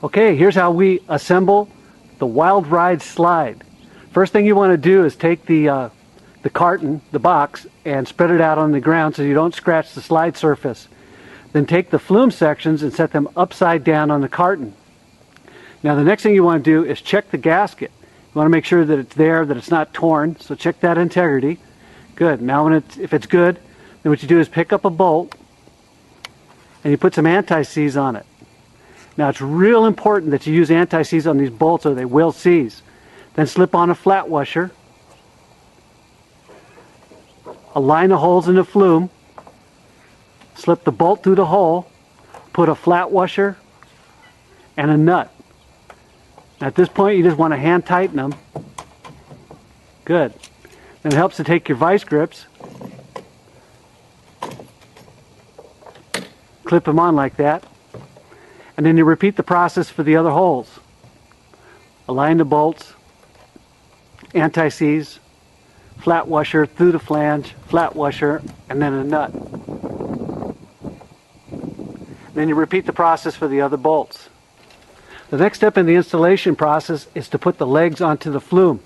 Okay, here's how we assemble the Wild Ride slide. First thing you want to do is take the carton, the box, and spread it out on the ground so you don't scratch the slide surface. Then take the flume sections and set them upside down on the carton. Now the next thing you want to do is check the gasket. You want to make sure that it's there, that it's not torn, so check that integrity. Good. Now if it's good, then what you do is pick up a bolt and you put some anti-seize on it. Now it's real important that you use anti-seize on these bolts or they will seize. Then slip on a flat washer. Align the holes in the flume. Slip the bolt through the hole. Put a flat washer and a nut. At this point you just want to hand tighten them. Good. Then it helps to take your vice grips. Clip them on like that. And then you repeat the process for the other holes. Align the bolts, anti-seize, flat washer through the flange, flat washer, and then a nut. Then you repeat the process for the other bolts. The next step in the installation process is to put the legs onto the flume.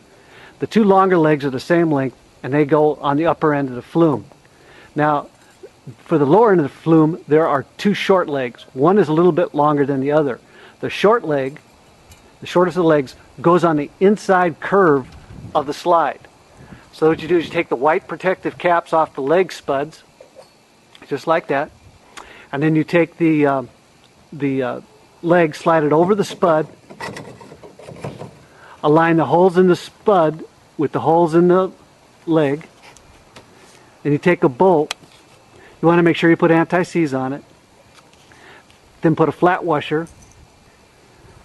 The two longer legs are the same length and they go on the upper end of the flume. Now, for the lower end of the flume, there are two short legs. One is a little bit longer than the other. The short leg, the shortest of the legs, goes on the inside curve of the slide. So what you do is you take the white protective caps off the leg spuds, just like that, and then you take the leg, slide it over the spud, align the holes in the spud with the holes in the leg, and you take a bolt. You want to make sure you put anti-seize on it. Then put a flat washer.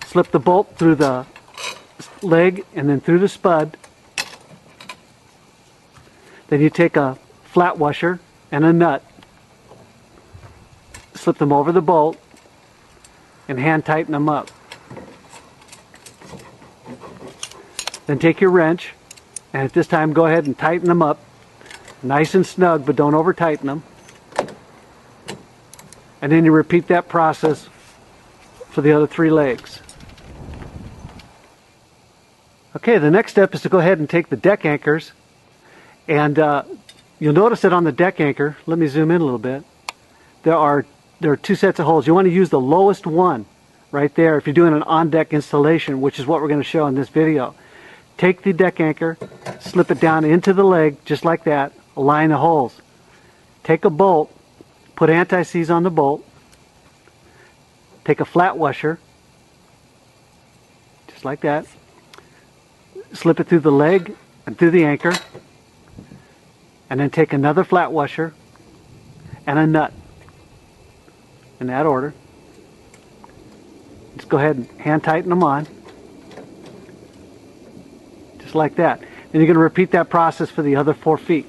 Slip the bolt through the leg and then through the spud. Then you take a flat washer and a nut. Slip them over the bolt and hand tighten them up. Then take your wrench and at this time go ahead and tighten them up. Nice and snug, but don't over tighten them. And then you repeat that process for the other three legs. Okay, the next step is to go ahead and take the deck anchors, and you'll notice that on the deck anchor, let me zoom in a little bit, there are two sets of holes. You want to use the lowest one right there if you're doing an on-deck installation, which is what we're going to show in this video. Take the deck anchor, slip it down into the leg just like that, align the holes. Take a bolt, put anti-seize on the bolt, take a flat washer, just like that, slip it through the leg and through the anchor, and then take another flat washer and a nut, in that order. Just go ahead and hand tighten them on, just like that. And you're going to repeat that process for the other 4 feet.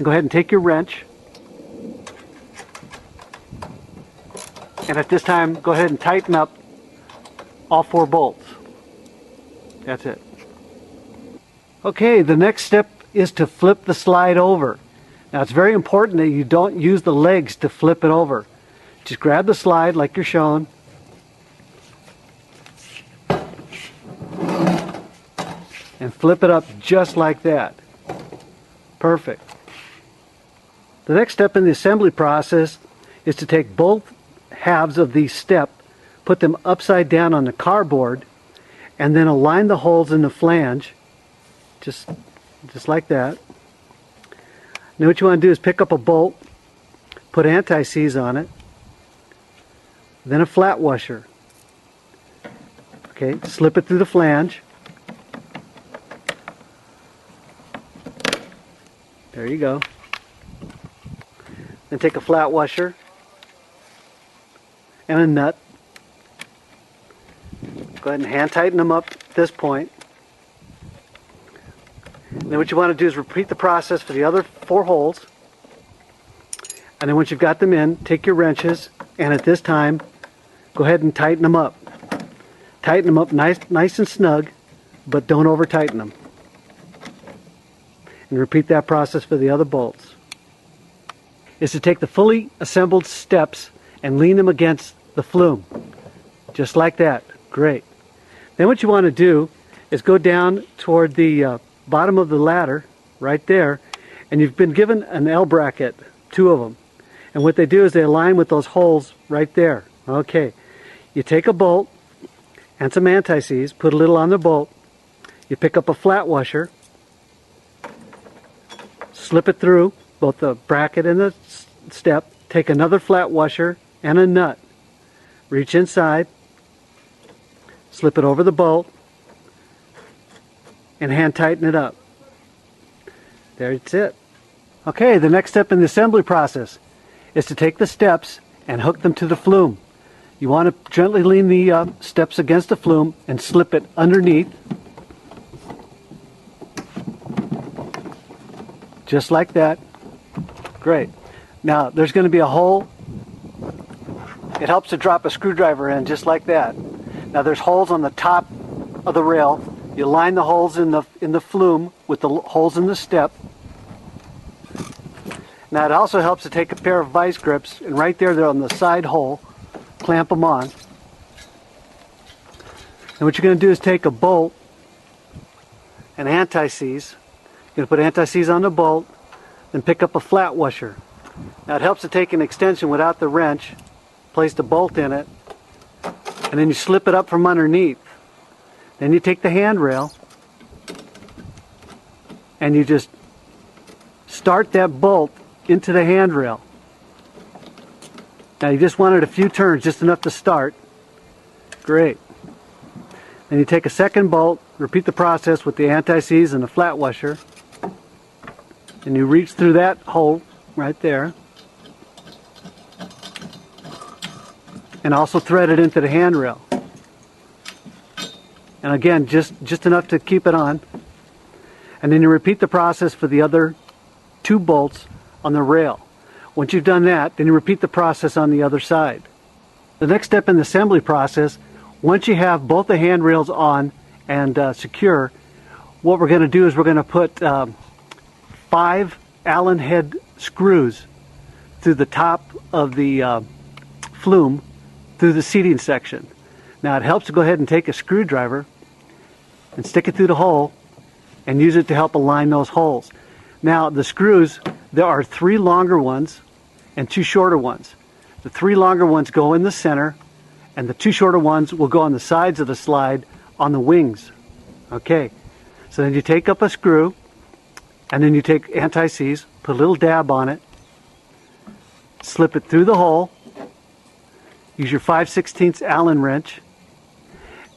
Go ahead and take your wrench, and at this time go ahead and tighten up all 4 bolts. That's it. Okay, the next step is to flip the slide over. Now it's very important that you don't use the legs to flip it over. Just grab the slide like you're shown, and flip it up just like that. Perfect. The next step in the assembly process is to take both halves of the step, put them upside down on the cardboard, and then align the holes in the flange, just like that. Now what you want to do is pick up a bolt, put anti-seize on it, then a flat washer. Okay, slip it through the flange. There you go. Then take a flat washer and a nut. Go ahead and hand tighten them up at this point. And then what you want to do is repeat the process for the other 4 holes. And then once you've got them in, take your wrenches and at this time go ahead and tighten them up. Tighten them up nice and snug, but don't over tighten them. And repeat that process for the other bolts. Is to take the fully assembled steps and lean them against the flume. Just like that. Great. Then what you want to do is go down toward the bottom of the ladder, right there, and you've been given an L bracket, 2 of them. And what they do is they align with those holes right there. Okay. You take a bolt and some anti-seize, put a little on the bolt. You pick up a flat washer, slip it through both the bracket and the step, take another flat washer and a nut, reach inside, slip it over the bolt, and hand tighten it up. That's it. Okay, the next step in the assembly process is to take the steps and hook them to the flume. You want to gently lean the steps against the flume and slip it underneath, just like that. Great. Now there's going to be a hole. It helps to drop a screwdriver in just like that. Now there's holes on the top of the rail. You line the holes in the flume with the holes in the step. Now it also helps to take a pair of vice grips, and right there they're on the side hole, clamp them on. And what you're going to do is take a bolt and anti-seize. You're going to put anti-seize on the bolt, then pick up a flat washer. Now it helps to take an extension without the wrench, place the bolt in it, and then you slip it up from underneath. Then you take the handrail and you just start that bolt into the handrail. Now you just wanted a few turns, just enough to start. Great. Then you take a second bolt, repeat the process with the anti-seize and the flat washer, and you reach through that hole right there, and also thread it into the handrail. And again, just enough to keep it on. And then you repeat the process for the other 2 bolts on the rail. Once you've done that, then you repeat the process on the other side. The next step in the assembly process, once you have both the handrails on and secure, what we're going to do is we're going to put 5 Allen head screws through the top of the flume through the seating section. Now it helps to go ahead and take a screwdriver and stick it through the hole and use it to help align those holes. Now the screws, there are 3 longer ones and 2 shorter ones. The 3 longer ones go in the center, and the 2 shorter ones will go on the sides of the slide on the wings. Okay, so then you take up a screw, and then you take anti-seize, put a little dab on it, slip it through the hole, use your 5/16 Allen wrench,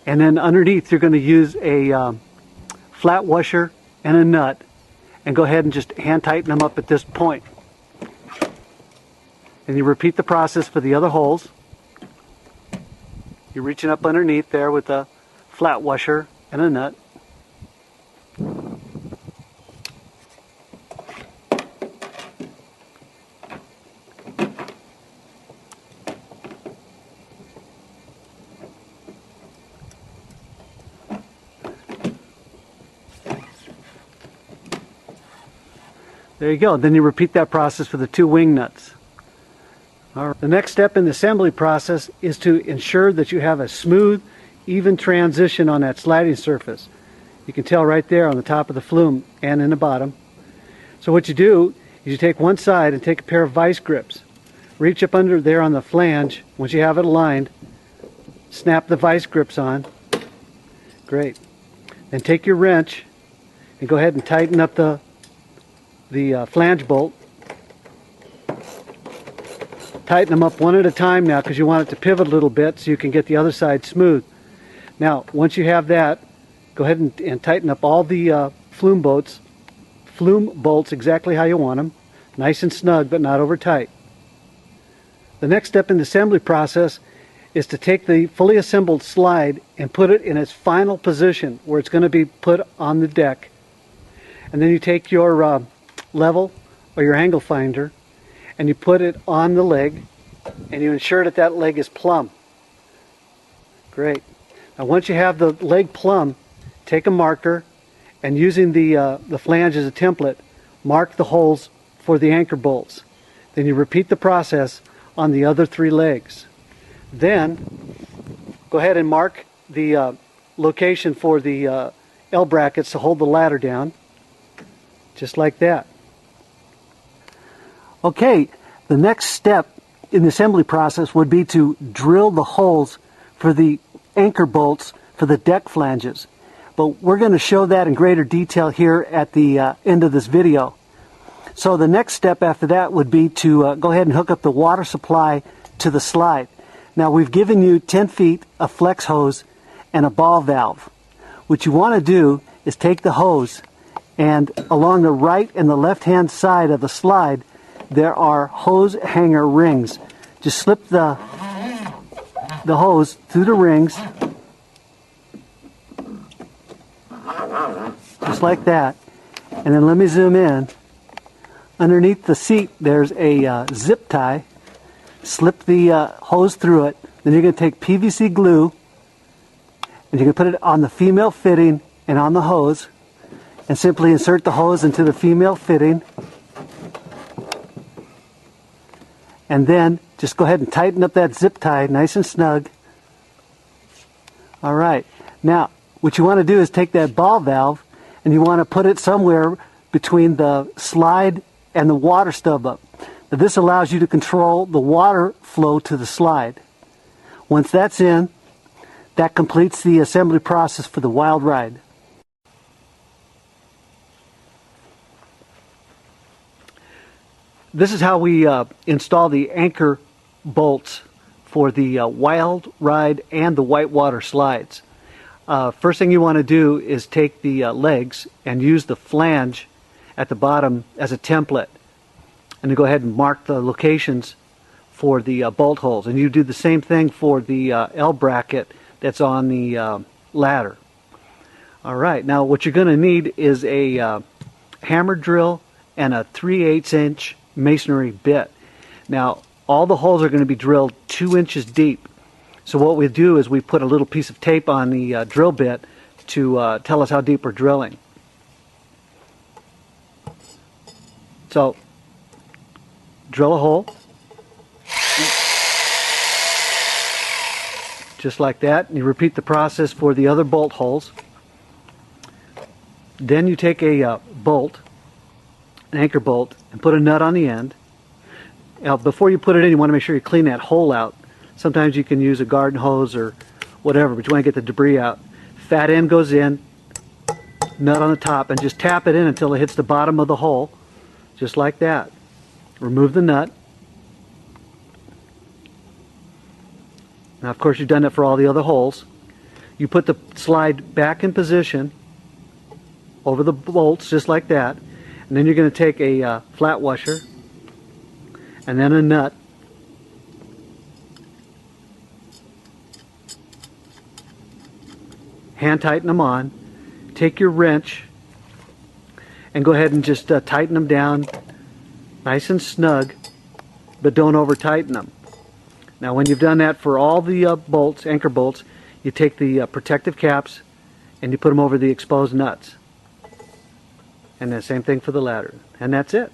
and then underneath you're going to use a flat washer and a nut, and go ahead and just hand tighten them up at this point. And you repeat the process for the other holes. You're reaching up underneath there with a flat washer and a nut. There you go. Then you repeat that process for the 2 wing nuts. All right. The next step in the assembly process is to ensure that you have a smooth, even transition on that sliding surface. You can tell right there on the top of the flume and in the bottom. So what you do is you take one side and take a pair of vice grips. Reach up under there on the flange. Once you have it aligned, snap the vice grips on. Great. Then take your wrench and go ahead and tighten up the flange bolt. Tighten them up one at a time now, because you want it to pivot a little bit so you can get the other side smooth. Now once you have that, go ahead and tighten up all the flume bolts exactly how you want them, nice and snug but not over tight. The next step in the assembly process is to take the fully assembled slide and put it in its final position where it's going to be put on the deck. And then you take your level or your angle finder and you put it on the leg and you ensure that that leg is plumb. Great. Now once you have the leg plumb, take a marker and using the flange as a template, mark the holes for the anchor bolts. Then you repeat the process on the other 3 legs. Then go ahead and mark the location for the L brackets to hold the ladder down, just like that. Okay, the next step in the assembly process would be to drill the holes for the anchor bolts for the deck flanges. But we're going to show that in greater detail here at the end of this video. So the next step after that would be to go ahead and hook up the water supply to the slide. Now we've given you 10 feet of flex hose and a ball valve. What you want to do is take the hose, and along the right and the left hand side of the slide there are hose hanger rings. Just slip the hose through the rings, just like that. And then let me zoom in. Underneath the seat there's a zip tie. Slip the hose through it. Then you're going to take PVC glue and you can put it on the female fitting and on the hose, and simply insert the hose into the female fitting, and then just go ahead and tighten up that zip tie nice and snug. Alright, now what you want to do is take that ball valve and you want to put it somewhere between the slide and the water stub up. Now this allows you to control the water flow to the slide. Once that's in, that completes the assembly process for the Wild Ride. This is how we install the anchor bolts for the Wild Ride and the whitewater slides. First thing you want to do is take the legs and use the flange at the bottom as a template, and then go ahead and mark the locations for the bolt holes. And you do the same thing for the L bracket that's on the ladder. Alright, now what you're going to need is a hammer drill and a 3/8 inch masonry bit. Now all the holes are going to be drilled 2 inches deep. So what we do is we put a little piece of tape on the drill bit to tell us how deep we're drilling. So drill a hole just like that, and you repeat the process for the other bolt holes. Then you take a bolt, an anchor bolt, and put a nut on the end. Now before you put it in, you want to make sure you clean that hole out. Sometimes you can use a garden hose or whatever, but you want to get the debris out. Fat end goes in, nut on the top, and just tap it in until it hits the bottom of the hole, just like that. Remove the nut. Now of course you've done that for all the other holes. You put the slide back in position over the bolts, just like that, and then you're going to take a flat washer and then a nut, hand tighten them on, take your wrench and go ahead and just tighten them down nice and snug, but don't over tighten them. Now when you've done that for all the bolts, anchor bolts, you take the protective caps and you put them over the exposed nuts. And the same thing for the ladder. And that's it.